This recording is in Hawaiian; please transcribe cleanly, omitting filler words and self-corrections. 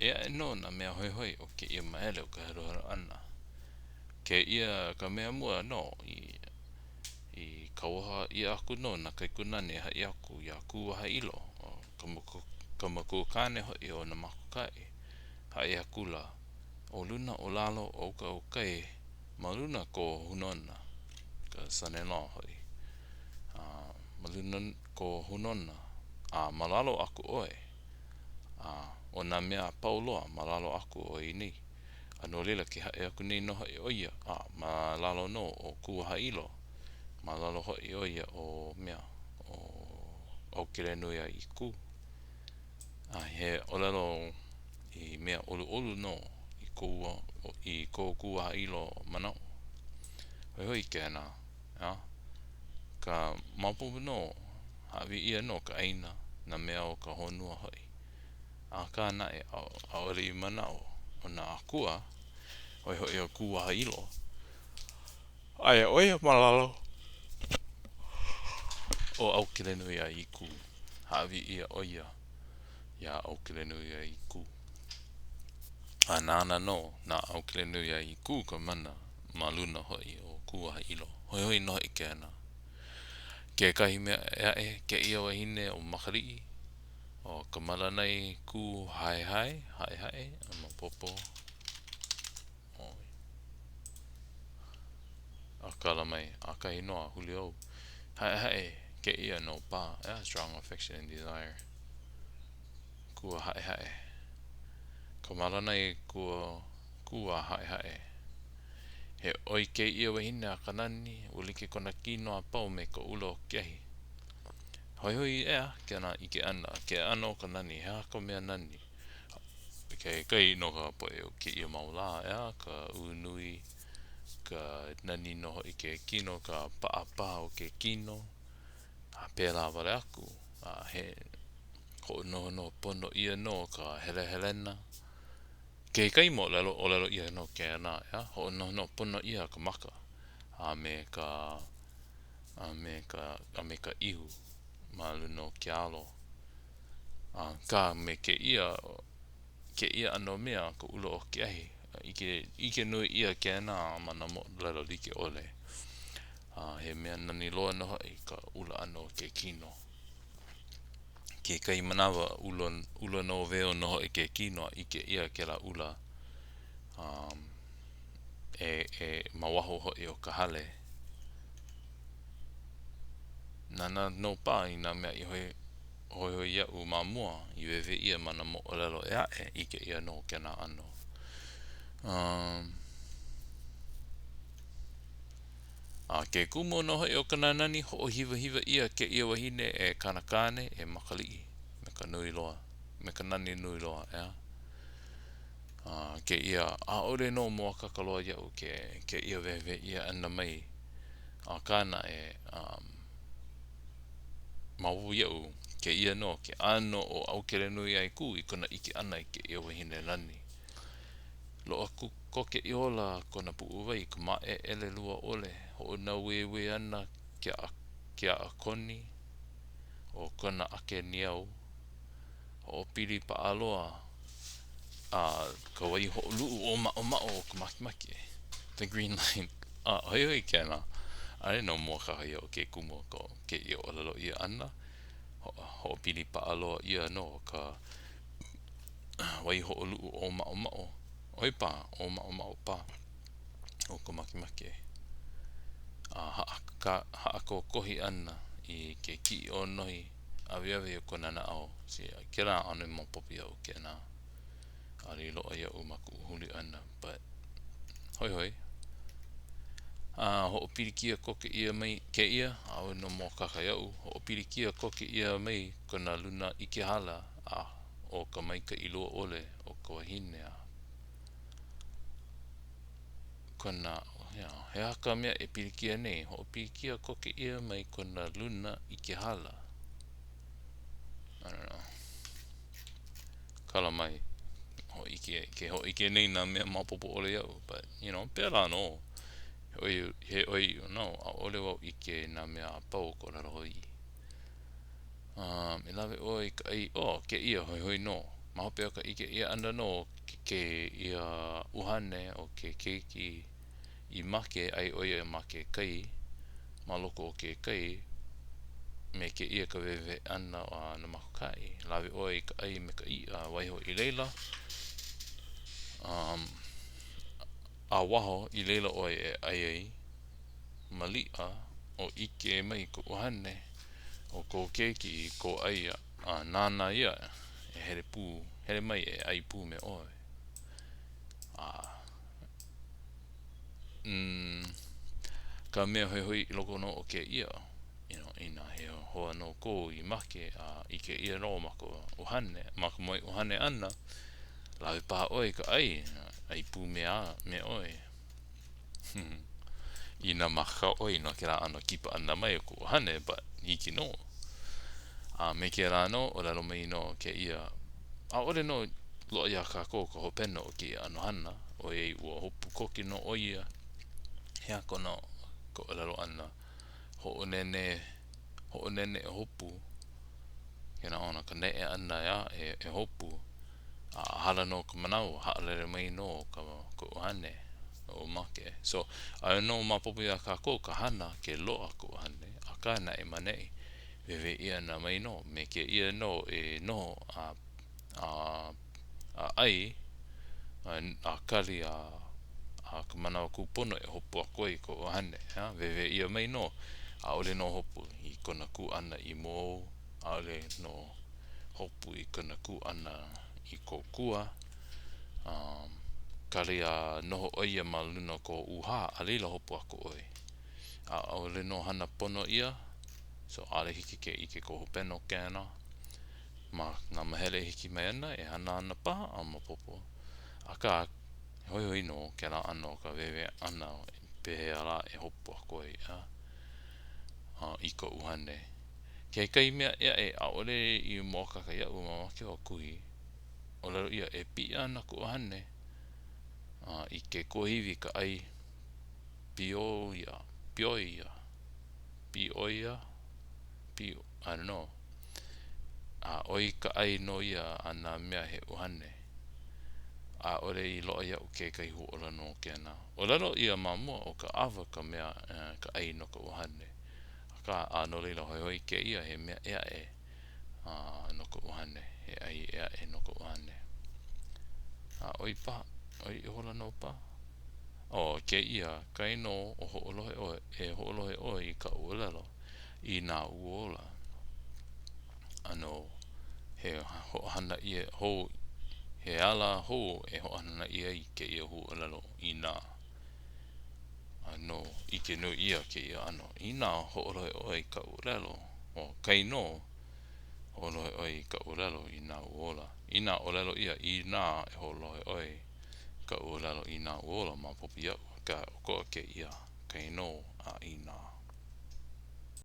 Ea no na mea hoihoi o ke ia maele o ka herohero ana. Ke ia ka mea mua no i kawaha ia aku no na kai kunane hai aku i aku wahailo. Ka maku kane hoi o na makukai. Hai aku la o luna o lalo o ka o kai ma luna ko hunona. Ka son-in-law hoi. Ma luna ko hunona. Malalo aku oe. O na mea pauloa malalo aku o i ni. Ano lela ke hae aku nei no hoi oia. Malalo no o kua hailo. Malalo hoi oia o mea. O Aukelenuiaiku. He olelo i mea olu no. I ko kua hailo manao. Hoi kena. Ka mapu no. Hawi ia no ka aina. Na mea o ka honua hoi. Ka na e aore i manao. O na akua. Hoi o kua hailo. Ai oia malalo. O Aukelenuiaiku. Hawi ia oia. Ia Aukelenuiaiku. Nana no. Na Aukelenuiaiku ka mana. Maluna hoi o kua hailo. Hoi no i kena. Ke kahi mea ke ia wahine o makari'i. O ka malanai ku hai. Ama popo. Akala mai. Akahi noa huli au. Hai. Ke ia no pa. Strong affection and desire. Kua hai. Ka malanai kua hai. He oi ke ia wahine a kanani. Uli ke kona kino a pau me ka ulo kehi. Hoi ea. Kena ike ana. Ke ano ka nani. He hako mea nani. Kai no ka poe o ke ia maula. Ka unui. Ka nani noho i ke kino. Ka paa o ke kino. Pēlā wale aku. He ko no pono ia no ka helena. Ke kai mo olelo ia no ke ana. Ho no pono ia ka maka. Me ka ihu. Malu no ke alo. Ka me ke ia ano mea ka ulo o ke ahi. Ike nui ia ke ana mana mo lelo like ole. He mea nani loa noho i ka ula ano ke kino. Ke kai manawa ula no veo noho i ke kino ike ia ke la ula mawaho hoi o ka hale. Nana no pa i nga mea i hoi ia u mamua i wewe ia mana mo olelo ike ia no ke na ano. Ke kumo noho i o ka nanani ho hiva ia ke ia wahine e kanakane e makali'i. Me ka nui loa. Me ka nani nui loa. Ke ia ore no mua kakaloa iau ke ia wewe ia ana mai. Kana e mawu iau ke ia no ke ano o Aukelenuiaiku i kona ike ana i ke ia wahine nani. Lo aku koke i ola kona pu'uwai ka mae ele lua ole. Ho na wewe ana ke a koni. O kona ake niau. Ho pili pa aloa. Ka wai ho luu o mao ka makimaki. The green line. Hoi kena. Are no mua kaha o ke kumo ko ke ia olelo ia ana. Ho pili pa aloa ia no ka wai ho luu o mao. Oi pa o mao pa. O ka makimaki. Haako kohi ana i ke ki o nohi awe o kona na au. Ke la anu mo popi au ke na. Ari loa ia o maku huli ana. But hoi. Ho pilikia koke ia mai ke ia. Au no mo kaka iau. Ho pilikia koke ia mai kona luna ike hala. O ka maika i lua ole o ka wahine kona he haka mea e pilikia nei. Ho pilikia koke ia mai kona luna ike hala. I don't know. Kala mai. Ho ike nei na mea mapopo ole iau. But, pēlā no. He oi, no, a ole wau ike na mea apau ko raro hoi. E lawe oi ka ai, ke ia hoi no. Ma hope o ka ike ia ana no ke ia uhane o ke keiki I make ai oia ma ke kai ma loko o ke kai me ke ia ka wewe ana o na makukai lawe oi ka ai me ka I a waiho I leila a waho I leila oi e ai malia o ike mai ko uhane o ko keiki ko ai a nana ia e here mai e ai pū me oi ka mea hoihoi I loko no o ke ia ina he hoa no ko I make I ke ia no mako uhane mako moi uhane ana lawe paha oi ka ai pū me oi ina maka oi no ke la ano kipa ana mai ko uhane but hiki no me ke la no o lalo mai no ke ia a ore no lo ia ka ko hopeno o ke ano hana o e ua hopu koki no o ia hea kono ko lalo ana ho'onene e hopu kena ona ka ne'e ana ya e hopu a hala no ka manau ha'alere mai no ka ko hane o make so I no mapopo ia ka ko ka hana ke loa ko hane a ka na e manei wewe ia na mai no me ke ia no e no ai a kari ka manau kupono e hopu a koi ko hane wewe ia mai no a ole no hopu I kona ku ana I mo a ole no hopu I kona ku ana I ko kua kari a noho oia ma luna ko uha a leila hopu ako oi a ole no hana pono ia so ale hiki ke ike ko hopeno kena ma ngā mahele hiki mai ana e hana ana paha a mapopo a ka hoi hoi no ke la ano ka wewe ana pehe ala e hopu ako oi I ko uhane ke kai mea ia e a ole I moka ka ia uma ke o kuhi o lero ia e pi ana ko uhane I ke kohiwi ka ai pioia I don't know a oi ka ai no ia ana mea he uhane a ore I loa ia o ke kai hu ola no kena o lero ia mamua o ka awa ka mea ka ai no ka uhane ka no leila hoi ke ia he mea ea e no ka uhane he ai ea e no ka uhane oi pa oi hola no pa o ke ia kai no o ho'olohe o e ho'olohe o I ka olelo I nā uola ano he ho'ahana ia ho he ala ho e ho'ahana ia I ke ia hu olelo I nā ano I ke no ia ke ia ano I nā ho'olohe o I ka olelo o kai no ho'olohe o I ka olelo I nā uola I nā olelo ia I nā e ho'olohe o I ka olelo I nā uola ma popi au ka ko ke ia kai no I nā